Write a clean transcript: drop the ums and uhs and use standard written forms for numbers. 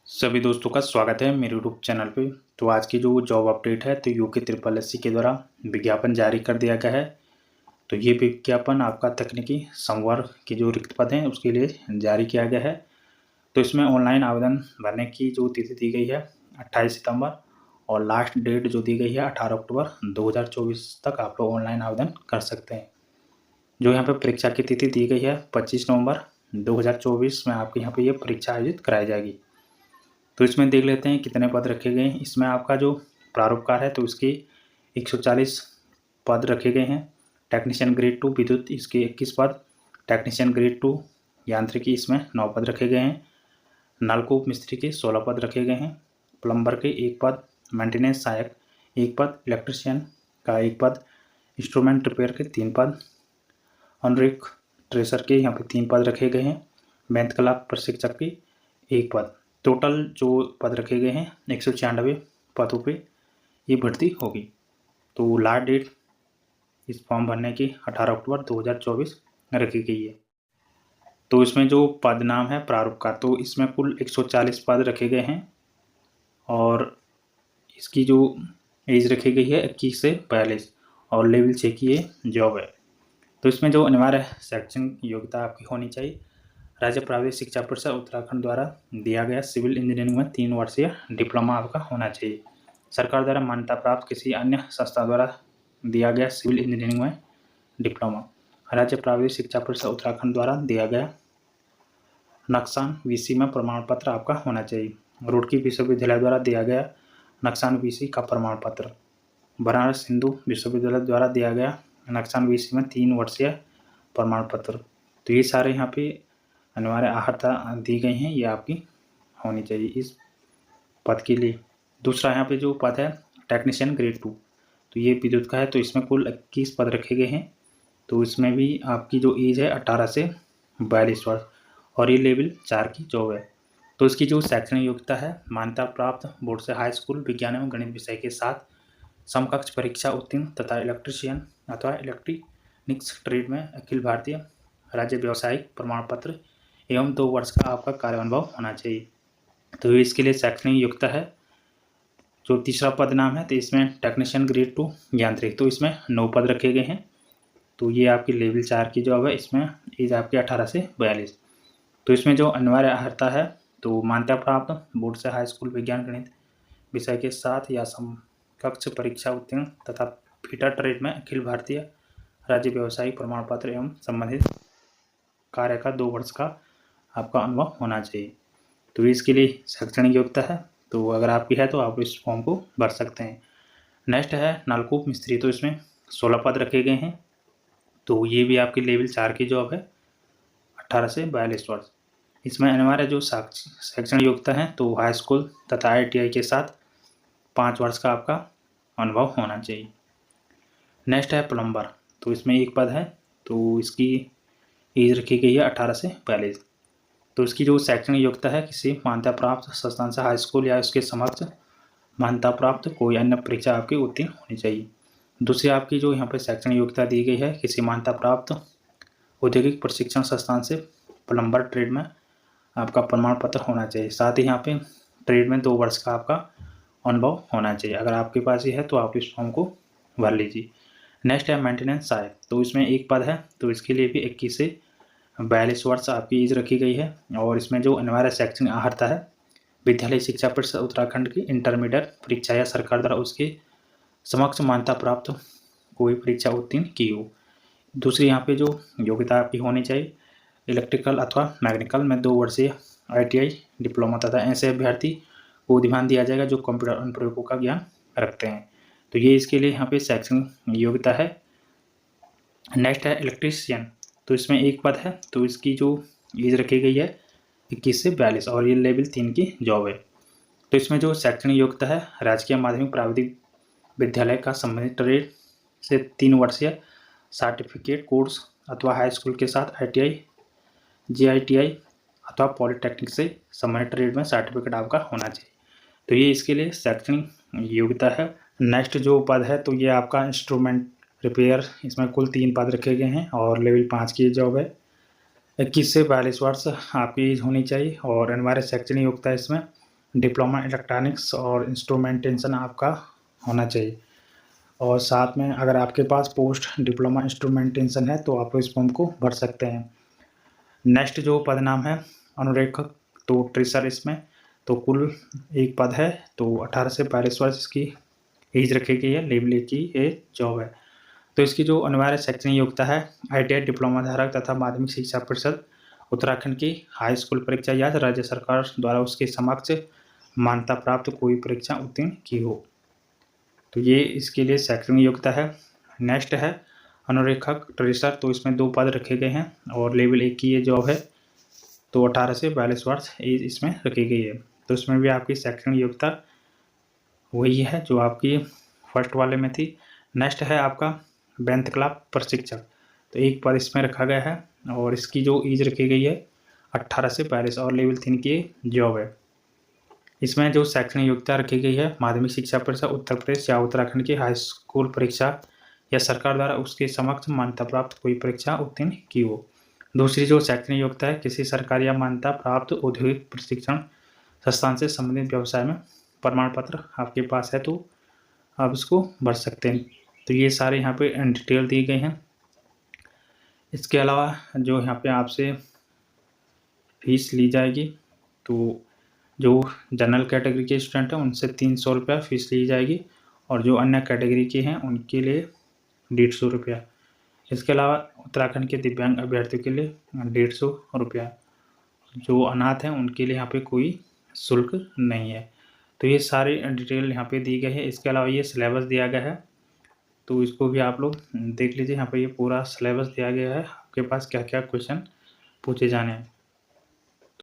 सभी दोस्तों का स्वागत है मेरे यूट्यूब चैनल पे। तो आज की जो जॉब अपडेट है तो यूके ट्रिपल एससी के द्वारा विज्ञापन जारी कर दिया गया है। तो ये विज्ञापन आपका तकनीकी संवर्ग के जो रिक्त पद हैं उसके लिए जारी किया गया है। तो इसमें ऑनलाइन आवेदन भरने की जो तिथि दी गई है 28 सितंबर और लास्ट डेट जो दी गई है 18 अक्टूबर 2024 तक आप लोग ऑनलाइन आवेदन कर सकते हैं। जो यहाँ पे परीक्षा की तिथि दी गई है 25 नवंबर 2024 में आपके यहाँ पे ये परीक्षा आयोजित कराई जाएगी। तो इसमें देख लेते हैं कितने पद रखे गए हैं। इसमें आपका जो प्रारूपकार है तो इसके 140 पद रखे गए हैं। टेक्नीशियन ग्रेड 2 विद्युत इसके 21 पद, टेक्नीशियन ग्रेड 2 यांत्रिकी इसमें 9 पद रखे गए हैं। नलकूप मिस्त्री के 16 पद रखे गए हैं। प्लम्बर के 1 पद, मेंटेनेंस सहायक 1 पद, इलेक्ट्रिशियन का 1 पद, इंस्ट्रूमेंट रिपेयर के 3 पद, ऑनरिक ट्रेसर के यहाँ पे 3 पद रखे गए हैं। बैंतकला प्रशिक्षक के 1 पद। टोटल जो पद रखे गए हैं 196 पदों पे ये भर्ती होगी। तो लास्ट डेट इस फॉर्म भरने की 18 अक्टूबर 2024 रखी गई है। तो इसमें जो पद नाम है प्रारूपकार, तो इसमें कुल 140 पद रखे गए हैं और इसकी जो एज रखी गई है 21 से 42 और लेवल 6 की ये जॉब है। तो इसमें जो अनिवार्य शैक्षणिक योग्यता आपकी होनी चाहिए, राज्य प्राविधिक शिक्षा परिषद उत्तराखंड द्वारा दिया गया सिविल इंजीनियरिंग में 3 वर्षीय डिप्लोमा आपका होना चाहिए। सरकार द्वारा मान्यता प्राप्त किसी अन्य संस्था द्वारा दिया गया सिविल इंजीनियरिंग में डिप्लोमा। राज्य प्राविधिक शिक्षा परिषद उत्तराखंड द्वारा दिया गया नक्सान वीसी में प्रमाण पत्र आपका होना चाहिए। रुड़की विश्वविद्यालय द्वारा दिया गया नक्सान वीसी का प्रमाण पत्र। बनारस हिंदू विश्वविद्यालय द्वारा दिया गया नक्सान वीसी में 3 वर्षीय प्रमाण पत्र। तो ये सारे यहाँ पे अनिवार्य अर्हता दी गई हैं, ये आपकी होनी चाहिए इस पद के लिए। दूसरा यहाँ पे जो पद है टेक्नीशियन ग्रेड 2, तो ये विद्युत का है। तो इसमें कुल 21 पद रखे गए हैं। तो इसमें भी आपकी जो एज है 18 से 42 वर्ष और ये लेवल 4 की जॉब है। तो इसकी जो शैक्षणिक योग्यता है मान्यता प्राप्त बोर्ड से हाई स्कूल विज्ञान एवं गणित विषय के साथ समकक्ष परीक्षा उत्तीर्ण तथा इलेक्ट्रीशियन अथवा इलेक्ट्रॉनिक्स ट्रेड में अखिल भारतीय राज्य व्यावसायिक प्रमाण पत्र एवं 2 वर्ष का आपका कार्य अनुभव होना चाहिए। तो इसके लिए शैक्षणिक योग्यता है। जो तीसरा पद नाम है तो इसमें टेक्नीशियन ग्रेड 2 यांत्रिक, तो इसमें 9 पद रखे गए हैं। तो ये आपकी लेवल 4 की जॉब है। इसमें एज आपकी 18 से 42। तो इसमें जो अनिवार्य अर्हता है तो मान्यता प्राप्त बोर्ड से हाई स्कूल विज्ञान गणित विषय के साथ या समकक्ष परीक्षा उत्तीर्ण तथा फीटर ट्रेड में अखिल भारतीय राज्य व्यावसायिक प्रमाण पत्र एवं संबंधित कार्य का 2 वर्ष का आपका अनुभव होना चाहिए। तो इसके लिए शैक्षणिक योग्यता है। तो अगर आपकी है तो आप इस फॉर्म को भर सकते हैं। नेक्स्ट है नलकूप मिस्त्री, तो इसमें 16 पद रखे गए हैं। तो ये भी आपकी लेवल 4 की जॉब है, 18 से 42 वर्ष। इसमें अनिवार्य जो शैक्षणिक योग्यता है तो हाई स्कूल तथा ITI के साथ 5 वर्ष का आपका अनुभव होना चाहिए। नेक्स्ट है प्लम्बर, तो इसमें 1 पद है। तो इसकी एज रखी गई है 18 से 42। तो इसकी जो शैक्षणिक योग्यता है किसी मान्यता प्राप्त संस्थान से हाई स्कूल या उसके समक्ष मान्यता प्राप्त कोई अन्य परीक्षा आपकी उत्तीर्ण होनी चाहिए। दूसरी आपकी जो यहाँ पे शैक्षणिक योग्यता दी गई है किसी मान्यता प्राप्त औद्योगिक प्रशिक्षण संस्थान से प्लम्बर ट्रेड में आपका प्रमाण पत्र होना चाहिए। साथ ही यहाँ पे ट्रेड में 2 वर्ष का आपका अनुभव होना चाहिए। अगर आपके पास ये है तो आप इस फॉर्म को भर लीजिए। नेक्स्ट है मेंटेनेंस सहायक, तो इसमें 1 पद है। तो इसके लिए भी 21 से 42 वर्ष आपकी एज रखी गई है। और इसमें जो अनिवार्य शैक्षणिक अर्हता है विद्यालय शिक्षा परिषद उत्तराखंड की इंटरमीडिएट परीक्षा या सरकार द्वारा उसके समक्ष मान्यता प्राप्त कोई परीक्षा उत्तीर्ण की हो। दूसरी यहाँ पे जो योग्यता आपकी होनी चाहिए इलेक्ट्रिकल अथवा मैकेनिकल में 2 वर्षीय ITI डिप्लोमा तथा ऐसे अभ्यर्थी को ध्यान दिया जाएगा जो कंप्यूटर अनुप्रयोगों का ज्ञान रखते हैं। तो ये इसके लिए यहाँ पे शैक्षणिक योग्यता है। नेक्स्ट है इलेक्ट्रीशियन, तो इसमें 1 पद है। तो इसकी जो एज रखी गई है 21 से 42 और ये लेवल 3 की जॉब है। तो इसमें जो शैक्षणिक योग्यता है राजकीय माध्यमिक प्राविधिक विद्यालय का संबंधित ट्रेड से 3 वर्षीय सर्टिफिकेट कोर्स अथवा हाई स्कूल के साथ ITI GITI अथवा पॉलिटेक्निक से संबंधित ट्रेड में सर्टिफिकेट आपका होना चाहिए। तो ये इसके लिए शैक्षणिक योग्यता है। नेक्स्ट जो पद है तो ये आपका इंस्ट्रूमेंट रिपेयर, इसमें कुल 3 पद रखे गए हैं और लेवल 5 की जॉब है। 21 से 42 वर्ष आपकी एज होनी चाहिए और अनिवार्य शैक्षणिक योग्यता इसमें डिप्लोमा इलेक्ट्रॉनिक्स और इंस्ट्रूमेंटेशन आपका होना चाहिए। और साथ में अगर आपके पास पोस्ट डिप्लोमा इंस्ट्रूमेंटेशन है तो आप इस फॉर्म को भर सकते हैं। नेक्स्ट जो पद नाम है अनुरेखक, तो ट्रेसर इसमें तो कुल एक पद है, तो 18 से 42 वर्ष इसकी एज रखी गई है, लेवल की ये जॉब है। तो इसकी जो अनिवार्य शैक्षणिक योग्यता है ITI डिप्लोमा धारक तथा माध्यमिक शिक्षा परिषद उत्तराखंड की हाई स्कूल परीक्षा या राज्य सरकार द्वारा उसके समक्ष मान्यता प्राप्त कोई परीक्षा उत्तीर्ण की हो, तो ये इसके लिए शैक्षणिक योग्यता है। नेक्स्ट है अनुरेखक ट्रेसर, तो इसमें 2 पद रखे गए हैं और लेवल 1 की ये जॉब है, तो 18 से 42 वर्ष एज इसमें रखी गई है। तो इसमें भी आपकी शैक्षणिक योग्यता वही है जो आपकी फर्स्ट वाले में थी। नेक्स्ट है आपका बेंथ क्लब प्रशिक्षक, तो एक पद इसमें रखा गया है और इसकी जो एज रखी गई है 18 से 42 और लेवल 3 की जॉब है। इसमें जो शैक्षणिक योग्यता रखी गई है माध्यमिक शिक्षा परिषद उत्तर प्रदेश या उत्तराखंड की हाई स्कूल परीक्षा या सरकार द्वारा उसके समक्ष मान्यता प्राप्त कोई परीक्षा उत्तीर्ण की हो। दूसरी जो शैक्षणिक योग्यता है किसी सरकारी या मान्यता प्राप्त औद्योगिक प्रशिक्षण संस्थान से संबंधित व्यवसाय में प्रमाण पत्र आपके पास है तो आप इसको भर सकते हैं। तो ये सारे यहाँ पे डिटेल दिए गए हैं। इसके अलावा जो यहाँ पे आपसे फीस ली जाएगी, तो जो जनरल कैटेगरी के स्टूडेंट हैं उनसे 300 रुपया फीस ली जाएगी और जो अन्य कैटेगरी के हैं उनके लिए 150 रुपया। इसके अलावा उत्तराखंड के दिव्यांग अभ्यर्थियों के लिए 150 रुपया। जो अनाथ हैं उनके लिए यहाँ पे कोई शुल्क नहीं है। तो ये सारी डिटेल यहाँ पे दी गई है। इसके अलावा ये सिलेबस दिया गया है, तो इसको भी आप लोग देख लीजिए। यहाँ पे ये पूरा सिलेबस दिया गया है, आपके पास क्या क्या क्वेश्चन पूछे जाने हैं।